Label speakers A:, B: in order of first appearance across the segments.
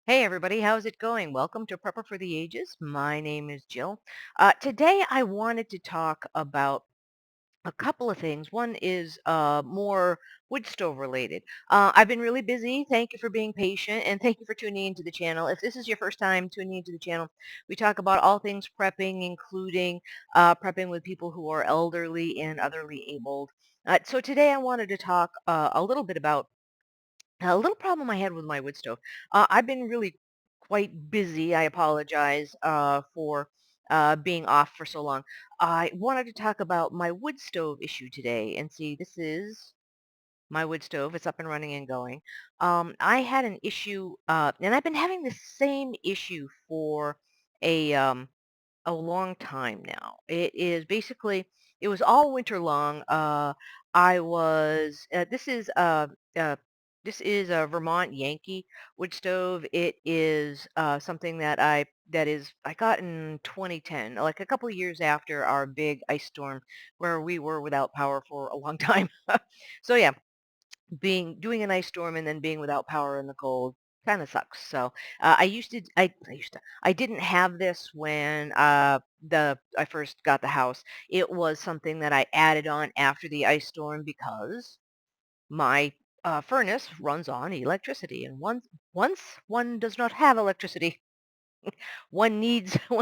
A: Hey everybody, how's it going? Welcome to Prepper for the Ages. My name is Jill. Today I wanted to talk about a couple of things. One is more wood stove related. I've been really busy. Thank you for being patient and thank you for tuning into the channel. If this is your first time tuning into the channel, we talk about all things prepping, including prepping with people who are elderly and otherly abled. So today I wanted to talk a little bit about a little problem I had with my wood stove. I've been really quite busy. I apologize for being off for so long. I wanted to talk about my wood stove issue today and see, this is my wood stove. It's up and running and going. I had an issue, and I've been having the same issue for a um, a long time now. It is basically, it was all winter long. I was, uh, this is a Vermont Yankee wood stove. It is something I got in 2010, like a couple of years after our big ice storm where we were without power for a long time. So yeah, doing an ice storm and then being without power in the cold kind of sucks. So I didn't have this when I first got the house. It was something that I added on after the ice storm because my furnace runs on electricity, and once one does not have electricity, one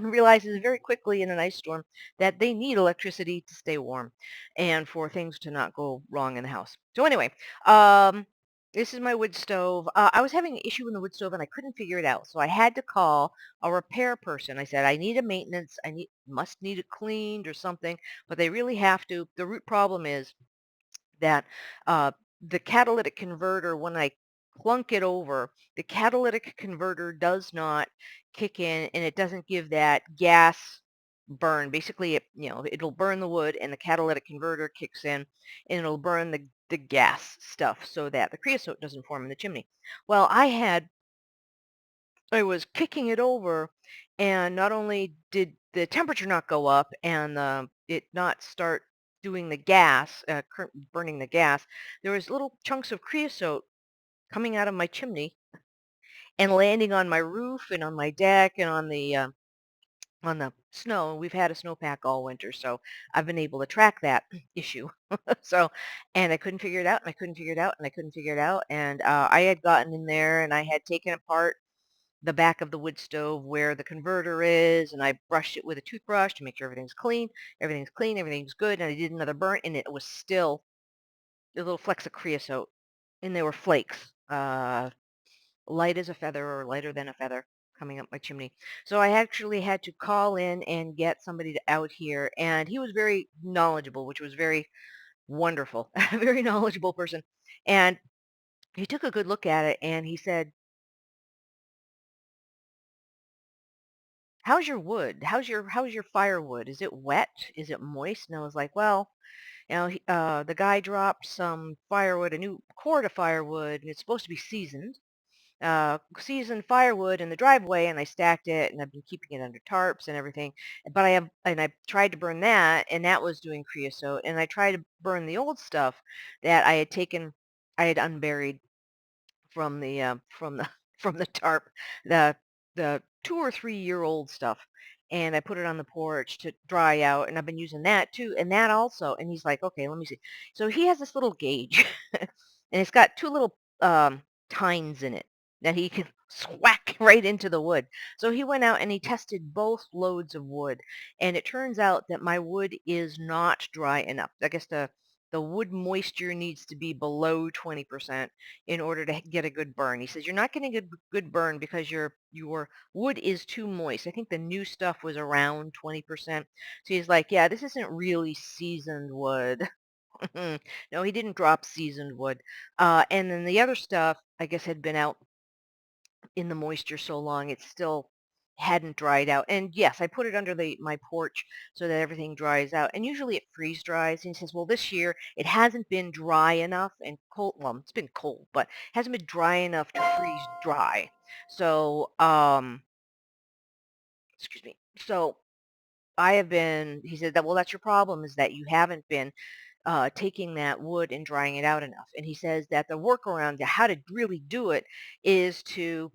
A: realizes very quickly in an ice storm that they need electricity to stay warm and for things to not go wrong in the house. So anyway, um, this is my wood stove. I was having an issue with the wood stove and I couldn't figure it out. So I had to call a repair person. I said, I need a maintenance. Must need it cleaned or something, but they really have to. The root problem is that the catalytic converter, when I clunk it over, the catalytic converter does not kick in and it doesn't give that gas burn. Basically, it'll burn the wood and the catalytic converter kicks in and it'll burn the gas stuff so that the creosote doesn't form in the chimney. Well, I was kicking it over, and not only did the temperature not go up and it not start doing the gas, burning the gas, there was little chunks of creosote coming out of my chimney and landing on my roof and on my deck and on the snow. We've had a snowpack all winter, so I've been able to track that issue. So, and I couldn't figure it out, and I couldn't figure it out, and I couldn't figure it out, and I had gotten in there and I had taken apart the back of the wood stove where the converter is, and I brushed it with a toothbrush to make sure everything's clean. Everything's clean, everything's good, and I did another burn, and it was still a little flecks of creosote, and they were flakes, light as a feather or lighter than a feather coming up my chimney. So I actually had to call in and get somebody out here, and he was very knowledgeable, which was very wonderful, a very knowledgeable person. And he took a good look at it, and he said, how's your wood? How's your firewood? Is it wet? Is it moist? And I was like, well, the guy dropped some firewood, a new cord of firewood, and it's supposed to be seasoned firewood in the driveway, and I stacked it, and I've been keeping it under tarps and everything. But I tried to burn that, and that was doing creosote, and I tried to burn the old stuff that I had unburied from the from the tarp, the 2 or 3 year old stuff, and I put it on the porch to dry out, and I've been using that too, and that also. And he's like, okay, let me see. So he has this little gauge, and it's got two little tines in it that he can whack right into the wood. So he went out and he tested both loads of wood, and it turns out that my wood is not dry enough. I guess the wood moisture needs to be below 20% in order to get a good burn. He says you're not getting a good burn because your wood is too moist. I think the new stuff was around 20%. So he's like, yeah, this isn't really seasoned wood. No, he didn't drop seasoned wood. And then the other stuff, I guess, had been out in the moisture so long it still hadn't dried out. And yes, I put it under my porch so that everything dries out. And usually it freeze dries. And he says, well, this year it hasn't been dry enough and cold. Well, it's been cold, but hasn't been dry enough to freeze dry. So, excuse me. So he said that, well, that's your problem, is that you haven't been taking that wood and drying it out enough. And he says that the workaround to how to really do it is to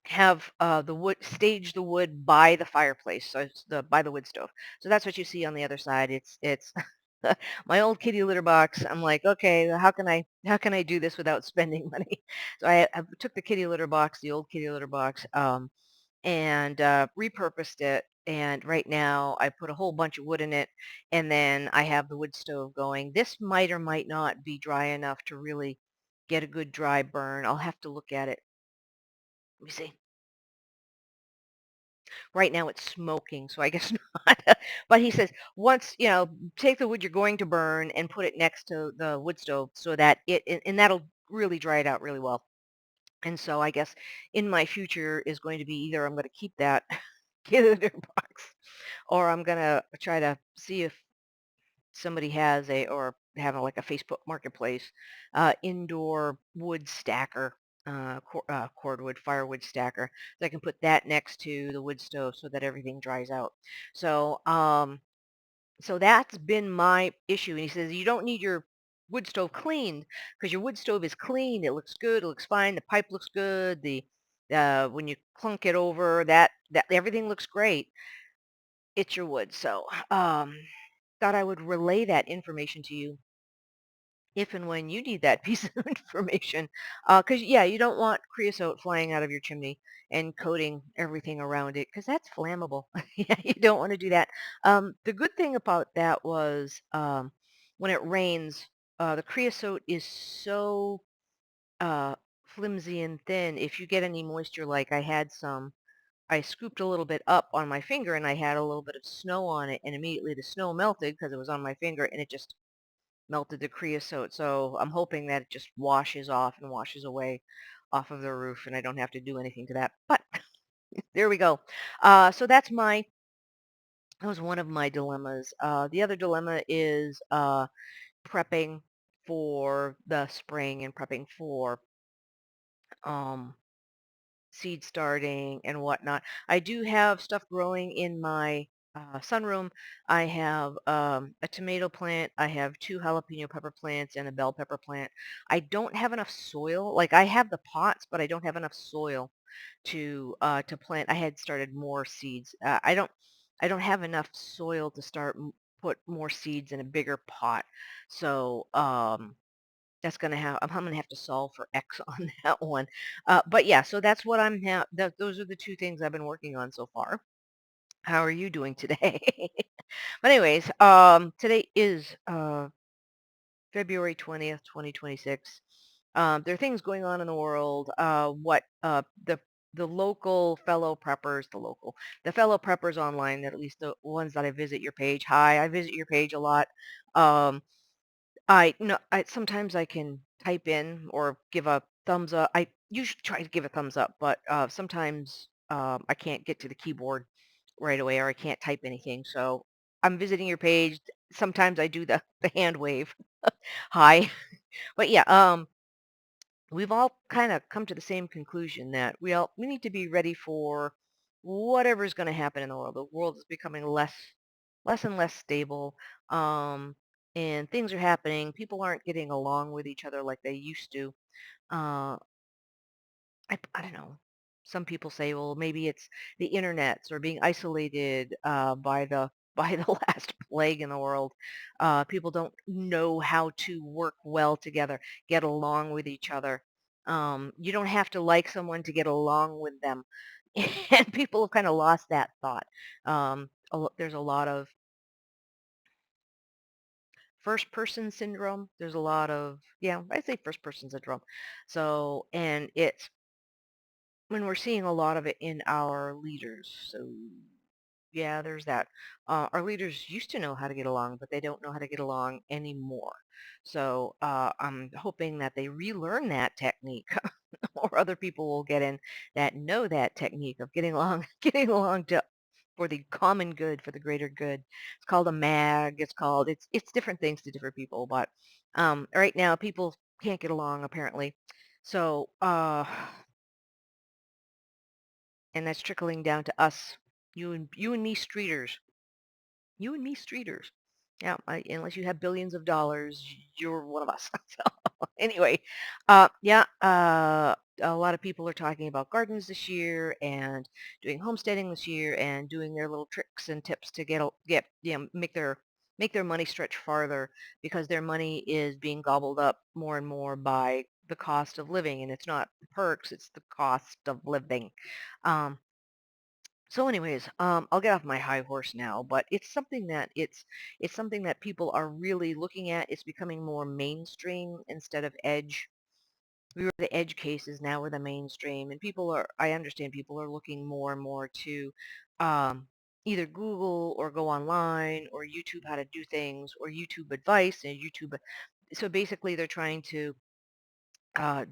A: have the wood stage the wood by the fireplace, so it's the by the wood stove. So that's what you see on the other side. It's my old kitty litter box. I'm like, okay, how can I do this without spending money? So I took the kitty litter box, the old kitty litter box, and repurposed it. And right now I put a whole bunch of wood in it, and then I have the wood stove going. This might or might not be dry enough to really get a good dry burn. I'll have to look at it. Let me see. Right now it's smoking, so I guess not. But he says, once, take the wood you're going to burn and put it next to the wood stove so that and that'll really dry it out really well. And so I guess in my future is going to be either I'm going to keep that killer box or I'm going to try to see if somebody has or have like a Facebook marketplace, indoor wood stacker, cordwood, firewood stacker. So I can put that next to the wood stove so that everything dries out. So, so that's been my issue. And he says, you don't need your wood stove cleaned because your wood stove is clean. It looks good. It looks fine. The pipe looks good. When you clunk it over, that everything looks great. It's your wood. So, thought I would relay that information to you if and when you need that piece of information. Because, yeah, you don't want creosote flying out of your chimney and coating everything around it because that's flammable. Yeah, you don't want to do that. The good thing about that was when it rains, the creosote is so uh, flimsy and thin. If you get any moisture, like I had some, I scooped a little bit up on my finger and I had a little bit of snow on it, and immediately the snow melted because it was on my finger and it just melted the creosote. So I'm hoping that it just washes off and washes away off of the roof and I don't have to do anything to that. But there we go. So that was one of my dilemmas. The other dilemma is prepping for the spring and prepping for um, seed starting and whatnot. I do have stuff growing in my sunroom. I have a tomato plant. I have two jalapeno pepper plants and a bell pepper plant. I don't have enough soil. Like I have the pots, but I don't have enough soil to plant. I had started more seeds. I don't have enough soil to put more seeds in a bigger pot. So that's gonna have I'm gonna have to solve for X on that one. But yeah, so that's what those are the two things I've been working on so far. How are you doing today? But anyways, today is February 20th, 2026. There are things going on in the world. What the local fellow preppers, the fellow preppers online, at least the ones that I visit your page. Hi, I visit your page a lot. Um, I no, I sometimes I can type in or give a thumbs up. I usually try to give a thumbs up, but sometimes I can't get to the keyboard right away or I can't type anything. So I'm visiting your page. Sometimes I do the hand wave. Hi. But yeah, we've all kind of come to the same conclusion that we need to be ready for whatever's going to happen in the world. The world is becoming less and less stable, um, and things are happening. People aren't getting along with each other like they used to. Uh, I don't know. Some people say, well, maybe it's the internets or being isolated by the by the last plague in the world. People don't know how to work well together, get along with each other. You don't have to like someone to get along with them, and people have kind of lost that thought. There's a lot of first person syndrome. There's a lot of I say first person syndrome. So and it's when we're seeing a lot of it in our leaders. So yeah, there's that. Our leaders used to know how to get along, but they don't know how to get along anymore. So I'm hoping that they relearn that technique, or other people will get in that know that technique of getting along, getting along for the common good, for the greater good. It's called a mag. It's different things to different people, but right now people can't get along apparently. So and that's trickling down to us, you and me streeters, you and me streeters. Yeah, unless you have billions of dollars, you're one of us. So anyway, yeah. a lot of people are talking about gardens this year and doing homesteading this year and doing their little tricks and tips to make their money stretch farther because their money is being gobbled up more and more by the cost of living, and it's not the perks, it's the cost of living. Um, so anyways, I'll get off my high horse now, but it's something that people are really looking at. It's becoming more mainstream instead of edge. We were the edge cases, now we're the mainstream, and I understand people are looking more and more to um, either Google or go online or YouTube how to do things or YouTube advice and YouTube. So basically, they're trying to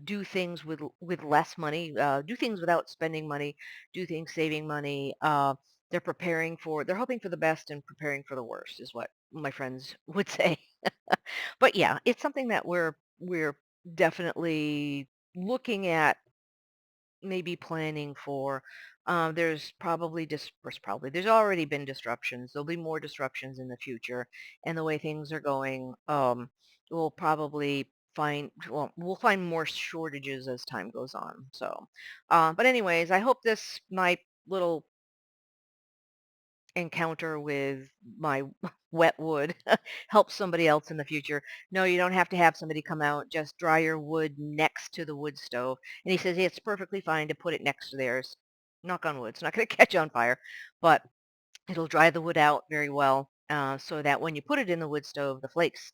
A: do things with less money, do things without spending money, do things saving money. They're hoping for the best and preparing for the worst, is what my friends would say. But yeah, it's something that we're definitely looking at, maybe planning for. There's already been disruptions. There'll be more disruptions in the future, and the way things are going, we'll probably we'll find more shortages as time goes on. So, but anyways, I hope my little encounter with my wet wood helps somebody else in the future. No, you don't have to have somebody come out. Just dry your wood next to the wood stove. And he says, "Yeah, it's perfectly fine to put it next to theirs. Knock on wood. It's not going to catch on fire, but it'll dry the wood out very well, so that when you put it in the wood stove, the flakes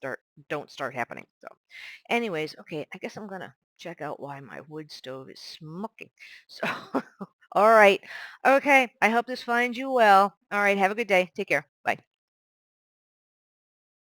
A: don't start happening." So anyways, okay, I guess I'm going to check out why my wood stove is smoking. So, all right. Okay, I hope this finds you well. All right, have a good day. Take care. Bye.